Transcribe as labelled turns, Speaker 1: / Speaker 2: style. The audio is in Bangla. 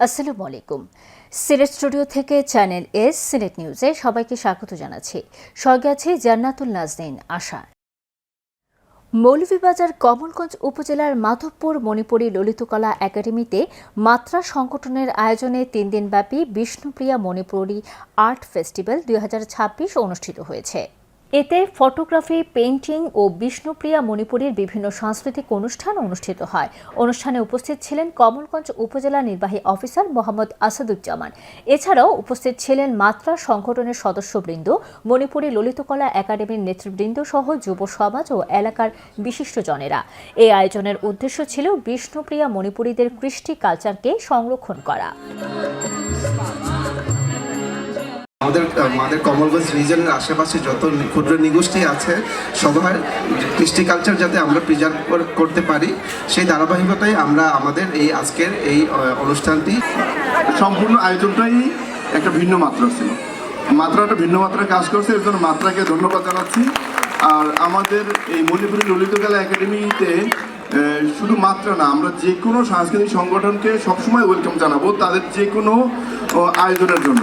Speaker 1: আসসালামু আলাইকুম। সিলেট স্টুডিও থেকে চ্যানেল এস সিলেট নিউজে সবাইকে স্বাগত জানাচ্ছি। সঙ্গে আছে জান্নাতুল নাজনীন আশা। মৌলভীবাজার কমলগঞ্জ উপজেলার মাধবপুর মণিপুরী ললিতকলা একাডেমিতে মাত্রা সংগঠনের আয়োজনে 3 দিনব্যাপী বিষ্ণুপ্রিয়া মণিপুরী আর্ট ফেস্টিভ্যাল 2026 অনুষ্ঠিত হয়েছে। এতে ফটোগ্রাফি, পেইন্টিং ও বিষ্ণুপ্রিয়া মণিপুরীর বিভিন্ন সাংস্কৃতিক অনুষ্ঠান অনুষ্ঠিত হয়। অনুষ্ঠানে উপস্থিত ছিলেন কমলগঞ্জ উপজেলা নির্বাহী অফিসার মোহাম্মদ আসাদুজ্জামান। এছাড়াও উপস্থিত ছিলেন মাত্রা সংগঠনের সদস্যবৃন্দ, মণিপুরী ললিতকলা একাডেমির নেতৃবৃন্দ সহ যুব সমাজ ও এলাকার বিশিষ্টজনেরা। এই আয়োজনের উদ্দেশ্য ছিল বিষ্ণুপ্রিয়া মণিপুরীদের কৃষ্টি কালচারকে সংরক্ষণ করা।
Speaker 2: আমাদের কমলগঞ্জ রিজনের আশেপাশে যত ক্ষুদ্র নিগোষ্ঠী আছে সবার কৃষ্টি কালচার যাতে আমরা প্রিজার্ভ করতে পারি, সেই ধারাবাহিকতায় আমরা আমাদের এই আজকের এই অনুষ্ঠানটি
Speaker 3: সম্পূর্ণ আয়োজনটাই একটা ভিন্ন মাত্রা ছিল। মাত্রাটা ভিন্ন মাত্রায় কাজ করছে, এর জন্য মাত্রাকে ধন্যবাদ জানাচ্ছি। আর আমাদের এই মণিপুরী ললিতকলা একাডেমিতে শুধু মাত্রা না, আমরা যে কোনো সাংস্কৃতিক সংগঠনকে সবসময় ওয়েলকাম জানাবো তাদের যে কোনো আয়োজনের জন্য।